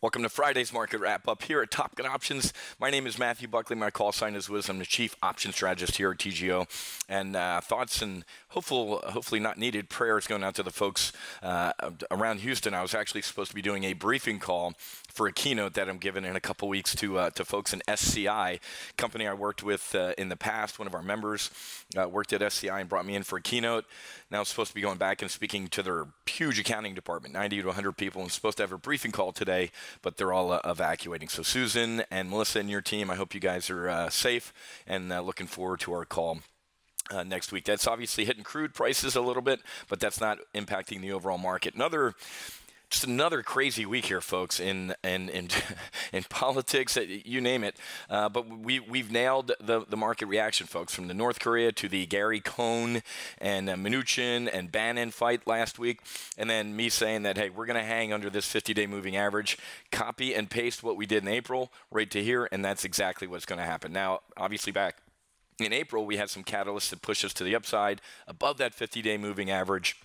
Welcome to Friday's market wrap-up here at Top Gun Options. My name is Matthew Buckley. My call sign is Wiz. I'm the Chief Option Strategist here at TGO. And thoughts and hopefully not needed prayers going out to the folks around Houston. I was actually supposed to be doing a briefing call for a keynote that I'm giving in a couple weeks to folks in SCI, company I worked with in the past. One of our members worked at SCI and brought me in for a keynote. Now I'm supposed to be going back and speaking to their huge accounting department, 90 to 100 people. I'm supposed to have a briefing call today, but they're all evacuating. So Susan and Melissa and your team, I hope you guys are safe and looking forward to our call next week. That's obviously hitting crude prices a little bit, but that's not impacting the overall market. Just another crazy week here, folks, in politics, you name it. But we've nailed the market reaction, folks, from the North Korea to the Gary Cohn and Mnuchin and Bannon fight last week, and then me saying that, hey, we're going to hang under this 50-day moving average, copy and paste what we did in April right to here, and that's exactly what's going to happen. Now, obviously back in April, we had some catalysts that pushed us to the upside above that 50-day moving average.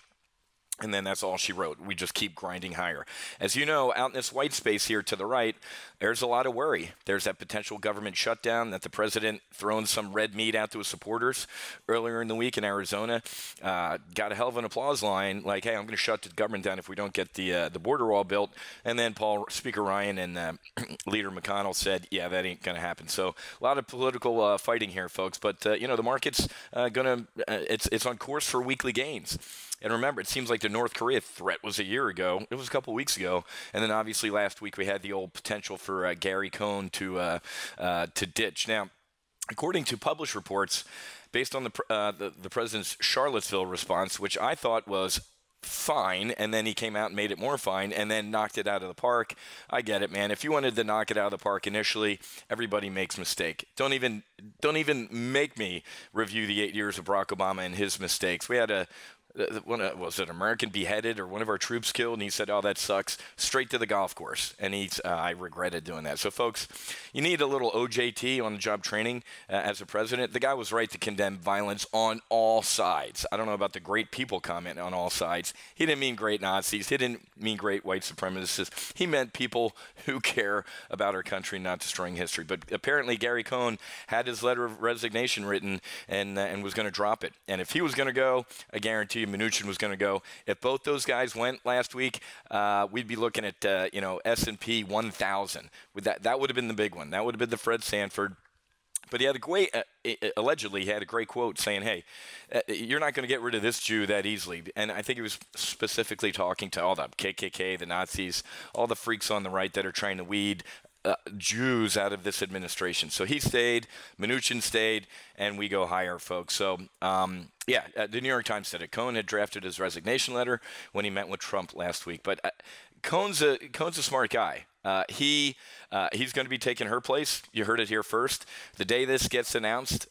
And then that's all she wrote. We just keep grinding higher. As you know, out in this white space here to the right, there's a lot of worry. There's that potential government shutdown that the president throwing some red meat out to his supporters earlier in the week in Arizona. Got a hell of an applause line like, hey, I'm going to shut the government down if we don't get the border wall built. And then Speaker Ryan and Leader McConnell said, yeah, that ain't going to happen. So a lot of political fighting here, folks. But, the market's it's on course for weekly gains. And remember, it seems like the North Korea threat was a year ago. It was a couple weeks ago. And then obviously last week we had the old potential for Gary Cohn to ditch. Now, according to published reports, based on the president's Charlottesville response, which I thought was fine, and then he came out and made it more fine and then knocked it out of the park. I get it, man. If you wanted to knock it out of the park initially, everybody makes mistake. Don't even make me review the 8 years of Barack Obama and his mistakes. We had was it American beheaded or one of our troops killed, and he said, oh, that sucks, straight to the golf course. And I regretted doing that. So, folks, you need a little OJT, on the job training, as a president. The guy was right to condemn violence on all sides. I don't know about the great people comment on all sides. He didn't mean great Nazis. He didn't mean great white supremacists. He meant people who care about our country, not destroying history. But apparently Gary Cohn had his letter of resignation written and was going to drop it. And if he was going to go, I guarantee Mnuchin was going to go. If both those guys went last week, we'd be looking at S&P 1000. That would have been the big one. That would have been the Fred Sanford. But he had allegedly he had a great quote saying, hey, you're not going to get rid of this Jew that easily. And I think he was specifically talking to all the KKK, the Nazis, all the freaks on the right that are trying to weed Jews out of this administration. So he stayed, Mnuchin stayed, and we go higher, folks. So, the New York Times said it. Cohn had drafted his resignation letter when he met with Trump last week. But Cohn's a smart guy. He's going to be taking her place. You heard it here first. The day this gets announced,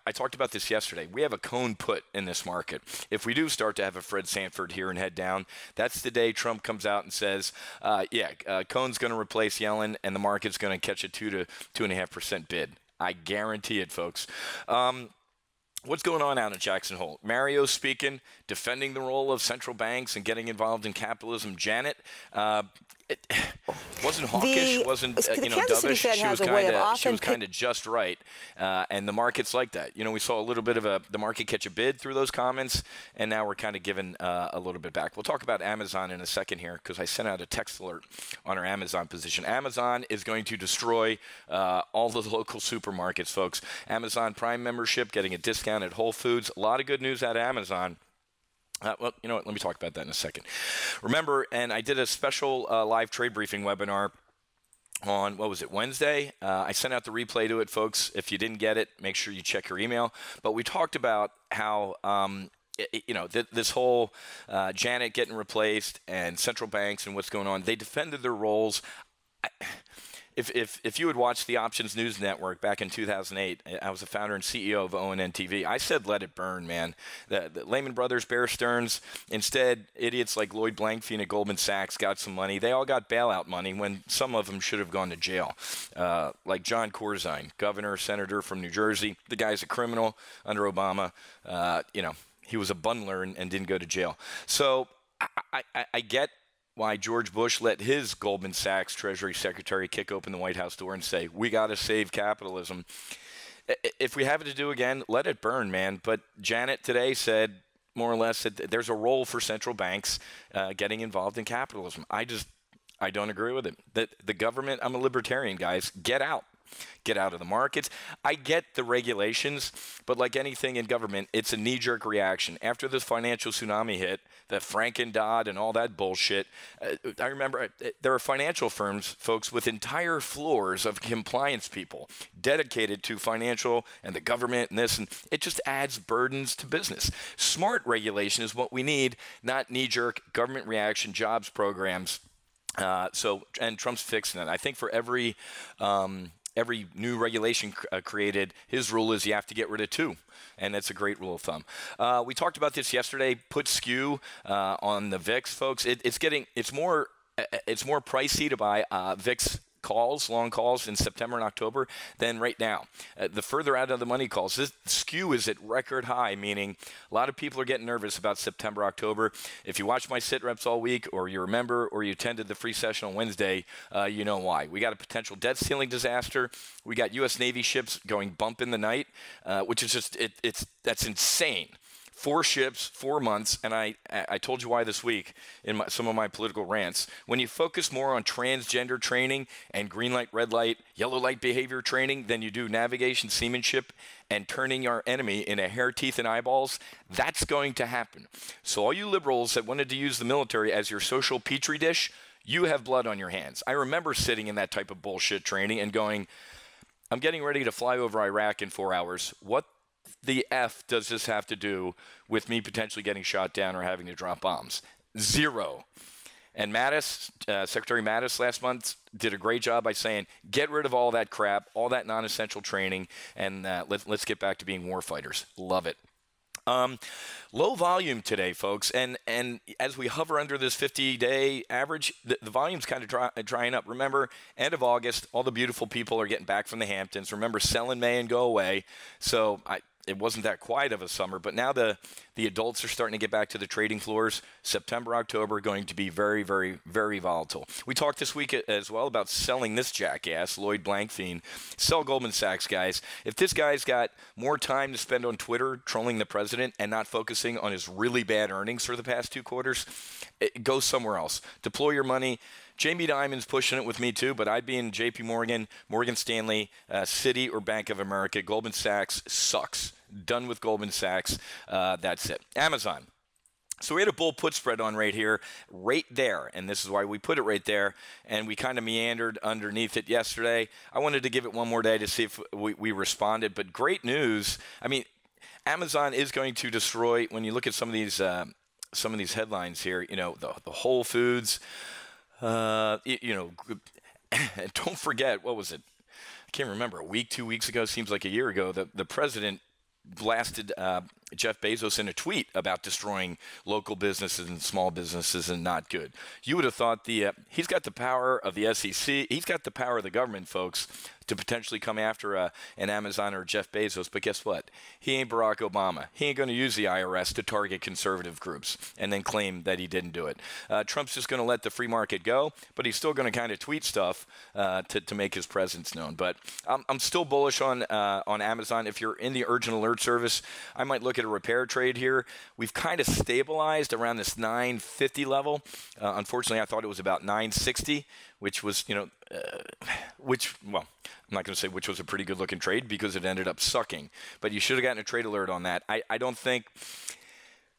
I talked about this yesterday. We have a Cohn put in this market. If we do start to have a Fred Sanford here and head down, that's the day Trump comes out and says, Cohn's going to replace Yellen, and the market's going to catch a 2 to 2.5% bid. I guarantee it, folks. What's going on out in Jackson Hole? Mario's speaking, defending the role of central banks and getting involved in capitalism. Janet, it wasn't hawkish, wasn't dovish. She was kind of just right, and the market's like that. We saw a little bit of the market catch a bid through those comments, and now we're kind of giving a little bit back. We'll talk about Amazon in a second here because I sent out a text alert on our Amazon position. Amazon is going to destroy all the local supermarkets, folks. Amazon Prime membership getting a discount at Whole Foods. A lot of good news out of Amazon. Well, you know what? Let me talk about that in a second. Remember, and I did a special live trade briefing webinar on, Wednesday? I sent out the replay to it, folks. If you didn't get it, make sure you check your email. But we talked about how this whole Janet getting replaced and central banks and what's going on. They defended their roles. If you had watched the Options News Network back in 2008, I was the founder and CEO of ONN TV. I said, let it burn, man. The Lehman Brothers, Bear Stearns, instead, idiots like Lloyd Blankfein at Goldman Sachs got some money. They all got bailout money when some of them should have gone to jail. Like John Corzine, governor, senator from New Jersey. The guy's a criminal under Obama. He was a bundler and didn't go to jail. So I get why George Bush let his Goldman Sachs Treasury Secretary kick open the White House door and say, we got to save capitalism. If we have it to do again, let it burn, man. But Janet today said, more or less, that there's a role for central banks getting involved in capitalism. I don't agree with it. The government, I'm a libertarian, guys, get out. Get out of the markets. I get the regulations, but like anything in government, it's a knee-jerk reaction. After this financial tsunami hit, the Franken-Dodd and all that bullshit, I remember there are financial firms, folks, with entire floors of compliance people dedicated to financial and the government and this, and it just adds burdens to business. Smart regulation is what we need, not knee-jerk government reaction jobs programs. And Trump's fixing it. I think for every new regulation created, his rule is you have to get rid of 2. And that's a great rule of thumb. We talked about this yesterday. Put skew on the VIX, folks. It's more pricey to buy VIX calls, long calls in September and October than right now. The further out of the money calls, this skew is at record high, meaning a lot of people are getting nervous about September, October. If you watch my sit reps all week, or you remember, or you attended the free session on Wednesday, you know why. We got a potential debt ceiling disaster. We got U.S. Navy ships going bump in the night, which is just, that's insane. 4 ships, 4 months, and I told you why this week in some of my political rants. When you focus more on transgender training and green light, red light, yellow light behavior training than you do navigation, seamanship, and turning our enemy into hair, teeth, and eyeballs, that's going to happen. So all you liberals that wanted to use the military as your social petri dish, you have blood on your hands. I remember sitting in that type of bullshit training and going, I'm getting ready to fly over Iraq in 4 hours. What the F does this have to do with me potentially getting shot down or having to drop bombs? Zero. And Mattis, Secretary Mattis last month did a great job by saying, get rid of all that crap, all that non-essential training, and let's get back to being war fighters. Love it. Low volume today, folks, and as we hover under this 50-day average, the volume's kind of drying up. Remember, end of August, all the beautiful people are getting back from the Hamptons. Remember, sell in May and go away. So it wasn't that quiet of a summer, but now the adults are starting to get back to the trading floors. September, October going to be very, very, very volatile. We talked this week as well about selling this jackass, Lloyd Blankfein. Sell Goldman Sachs, guys. If this guy's got more time to spend on Twitter trolling the president and not focusing on his really bad earnings for the past 2 quarters, go somewhere else. Deploy your money. Jamie Dimon's pushing it with me too, but I'd be in JP Morgan, Morgan Stanley, Citi, or Bank of America. Goldman Sachs sucks. Done with Goldman Sachs. That's it. Amazon. So we had a bull put spread on right here, right there, and this is why we put it right there, and we kind of meandered underneath it yesterday. I wanted to give it one more day to see if we responded, but great news. I mean, Amazon is going to destroy, when you look at some of these headlines here, you know, the Whole Foods, you know, don't forget, what was it? I can't remember, a week, 2 weeks ago, seems like a year ago, the president blasted Jeff Bezos in a tweet about destroying local businesses and small businesses and not good. You would have thought he's got the power of the SEC. He's got the power of the government, folks, to potentially come after an Amazon or Jeff Bezos. But guess what? He ain't Barack Obama. He ain't going to use the IRS to target conservative groups and then claim that he didn't do it. Trump's just going to let the free market go, but he's still going to kind of tweet stuff to make his presence known. But I'm still bullish on Amazon. If you're in the urgent alert service, I might look at a repair trade here. We've kind of stabilized around this 950 level. Unfortunately, I thought it was about 960, which was, you know, well, I'm not going to say which was a pretty good looking trade because it ended up sucking. But you should have gotten a trade alert on that. I don't think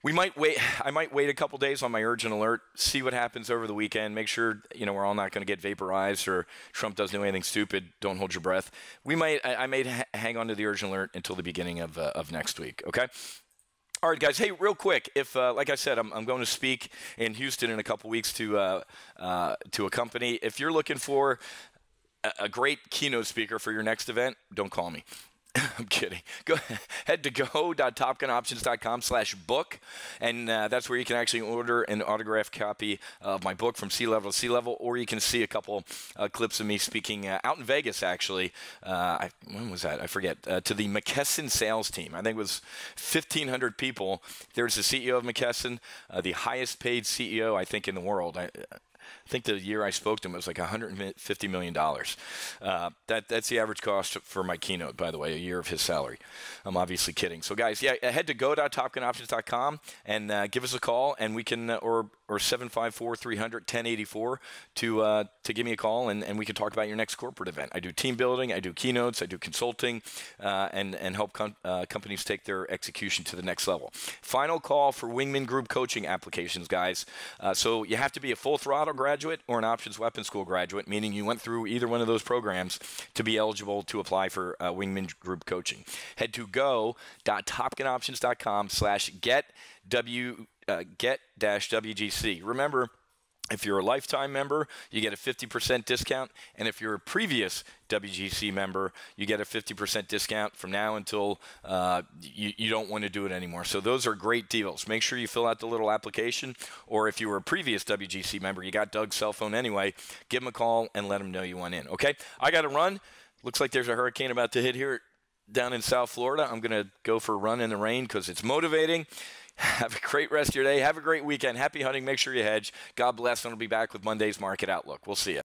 we might wait. I might wait a couple days on my urgent alert, see what happens over the weekend. Make sure, you know, we're all not going to get vaporized or Trump doesn't do anything stupid. Don't hold your breath. I may hang on to the urgent alert until the beginning of next week. Okay. All right, guys. Hey, real quick, if like I said, I'm going to speak in Houston in a couple weeks to a company. If you're looking for a great keynote speaker for your next event, don't call me. I'm kidding. Go head to go.topgunoptions.com/book, and that's where you can actually order an autographed copy of my book, From Sea Level to Sea Level, or you can see a couple clips of me speaking out in Vegas, actually. When was that? I forget. To the McKesson sales team. I think it was 1,500 people. There's the CEO of McKesson, the highest paid CEO, I think, in the world. I think the year I spoke to him, it was like $150 million. That's the average cost for my keynote, by the way, a year of his salary. I'm obviously kidding. So, guys, yeah, head to go.topgunoptions.com and give us a call, and we can, or 754-300-1084 to give me a call, and we can talk about your next corporate event. I do team building, I do keynotes, I do consulting, and help companies take their execution to the next level. Final call for Wingman Group coaching applications, guys. So you have to be a full throttle graduate or an Options Weapons School graduate, meaning you went through either one of those programs to be eligible to apply for Wingman Group coaching. Head to go.topgunoptions.com/get-WGC. Remember, if you're a lifetime member, you get a 50% discount. And if you're a previous WGC member, you get a 50% discount from now until you don't want to do it anymore. So those are great deals. Make sure you fill out the little application. Or if you were a previous WGC member, you got Doug's cell phone anyway, give him a call and let him know you went in. Okay? I got to run. Looks like there's a hurricane about to hit here down in South Florida. I'm going to go for a run in the rain because it's motivating. Have a great rest of your day. Have a great weekend. Happy hunting. Make sure you hedge. God bless, and I'll be back with Monday's Market Outlook. We'll see you.